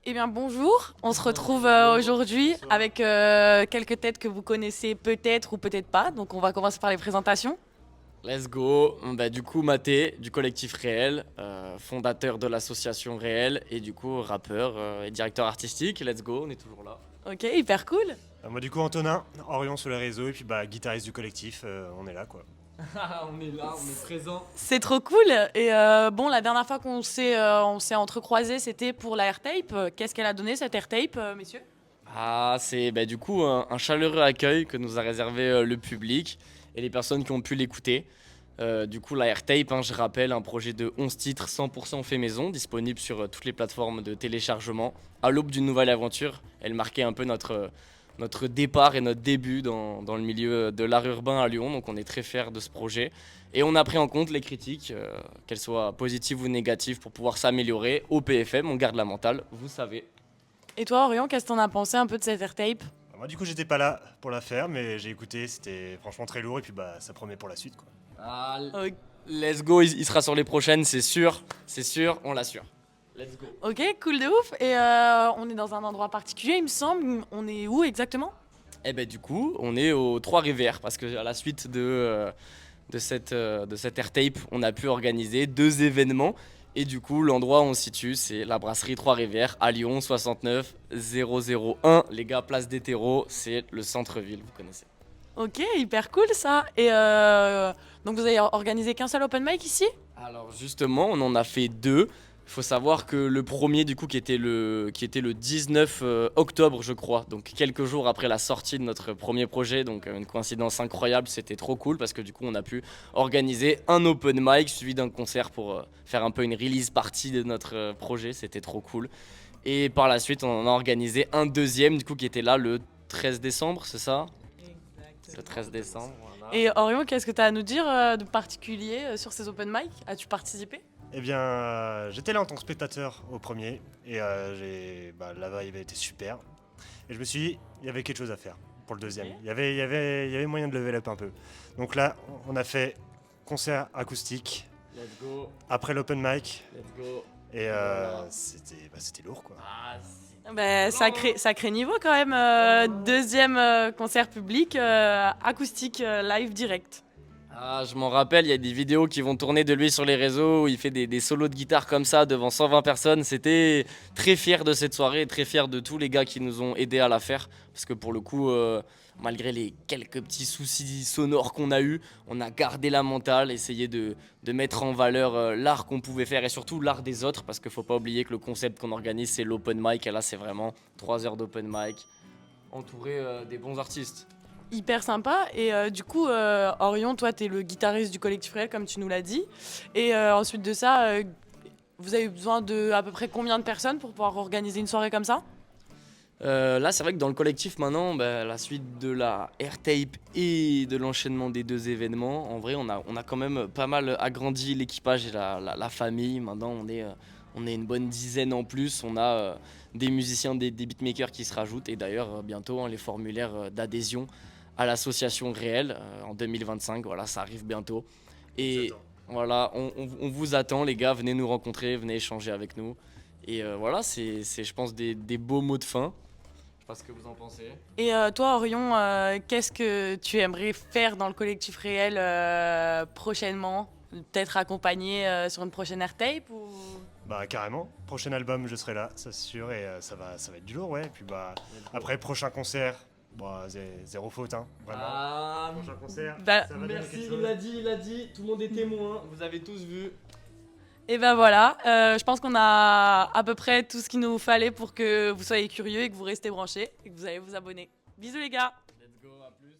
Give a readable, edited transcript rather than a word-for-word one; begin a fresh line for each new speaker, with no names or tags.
Eh bien bonjour, on se retrouve aujourd'hui
Bonsoir.
avec quelques têtes que vous connaissez peut-être ou peut-être pas. Donc on va commencer par les présentations.
Let's go. Bah, du coup, Mathé, du collectif Réel, fondateur de l'association Réel et du coup rappeur et directeur artistique. Let's go, on est toujours là.
Ok, hyper cool.
Moi du coup Antonin, Orion sur les réseaux et puis guitariste du collectif, on est là quoi.
On est là, on est présent.
C'est trop cool. Et bon, la dernière fois qu'on s'est entrecroisés, c'était pour la AirTape. Qu'est-ce qu'elle a donné cette AirTape, messieurs?
Ah, c'est bah, du coup un chaleureux accueil que nous a réservé le public et les personnes qui ont pu l'écouter. Du coup, la AirTape, hein, je rappelle, un projet de 11 titres 100% fait maison, disponible sur toutes les plateformes de téléchargement. À l'aube d'une nouvelle aventure, elle marquait un peu notre départ et notre début dans le milieu de l'art urbain à Lyon. Donc on est très fiers de ce projet. Et on a pris en compte les critiques, qu'elles soient positives ou négatives, pour pouvoir s'améliorer. Au PFM, on garde la mentale, vous savez.
Et toi, Orion, qu'est-ce que t'en as pensé un peu de cette AirTape?
Moi du coup j'étais pas là pour la faire mais j'ai écouté, c'était franchement très lourd et puis ça promet pour la suite quoi.
Ah,
Ok,
let's go, il sera sur les prochaines, c'est sûr, on l'assure. Let's go.
ok, cool de ouf. Et on est dans un endroit particulier, il me semble. On est où exactement?
Et ben du coup, on est aux Trois-Rivières parce que à la suite de cette airtape, on a pu organiser deux événements. Et du coup, l'endroit où on se situe, c'est la brasserie Trois-Rivières à Lyon, 69 001. Les gars, place des terreaux, c'est le centre-ville, vous connaissez.
Ok, hyper cool ça. Et donc vous avez organisé qu'un seul open mic ici?
Alors justement, on en a fait deux. Il faut savoir que le premier, du coup, qui était le 19 octobre, je crois, donc quelques jours après la sortie de notre premier projet, donc une coïncidence incroyable, c'était trop cool parce que du coup, on a pu organiser un open mic suivi d'un concert pour faire un peu une release party de notre projet, c'était trop cool. Et par la suite, on en a organisé un deuxième, du coup, qui était là le 13 décembre, c'est ça? Le 13 décembre, voilà.
Et Orion, qu'est-ce que tu as à nous dire de particulier sur ces open mic? As-tu participé?
Eh bien j'étais là en tant que spectateur au premier et la vibe était super. Et je me suis dit, il y avait quelque chose à faire pour le deuxième.
Ok.
Il y avait moyen de level up un peu. Donc là on a fait concert acoustique
Let's go,
après l'open mic
let's go.
et
Voilà.
c'était lourd quoi.
Ah,
Ben, sacré niveau quand même. Deuxième concert public, acoustique, live direct.
ah, je m'en rappelle, il y a des vidéos qui vont tourner de lui sur les réseaux où il fait des solos de guitare comme ça devant 120 personnes. C'était très fier de cette soirée et très fier de tous les gars qui nous ont aidés à la faire. Parce que pour le coup, malgré les quelques petits soucis sonores qu'on a eus, on a gardé la mentale, essayé de mettre en valeur l'art qu'on pouvait faire et surtout l'art des autres. Parce qu'il ne faut pas oublier que le concept qu'on organise, c'est l'open mic. Et là, c'est vraiment 3 heures d'open mic entouré des bons artistes.
Hyper sympa. Et du coup, Orion, toi, t'es le guitariste du collectif réel, comme tu nous l'as dit. Et ensuite de ça, vous avez besoin de à peu près combien de personnes pour pouvoir organiser une soirée comme ça?
Là, c'est vrai que dans le collectif maintenant, bah, la suite de la airtape et de l'enchaînement des deux événements, en vrai, on a quand même pas mal agrandi l'équipage et la famille. Maintenant, on est une bonne dizaine en plus. On a des musiciens, des beatmakers qui se rajoutent. Et d'ailleurs, bientôt, hein, les formulaires d'adhésion à l'association réelle en 2025. Voilà, ça arrive bientôt.
On vous
Et
attend.
voilà, on vous attend, les gars. Venez nous rencontrer, venez échanger avec nous. Et voilà, c'est, je pense, des beaux mots de fin. Je sais pas ce que vous en pensez.
Et toi, Orion, qu'est-ce que tu aimerais faire dans le collectif réel prochainement? Peut-être accompagné sur une prochaine AirTape ou...
Bah carrément, prochain album je serai là, ça c'est sûr et ça va être du lourd ouais. Et puis après prochain concert, zéro faute hein, vraiment.
Ah,
Prochain concert,
Bah,
ça va donner
merci,
quelque chose.
il a dit, tout le monde est témoin, vous avez tous vu.
et ben voilà, je pense qu'on a à peu près tout ce qu'il nous fallait pour que vous soyez curieux et que vous restez branchés et que vous allez vous abonner. Bisous les gars!
Let's go, à plus.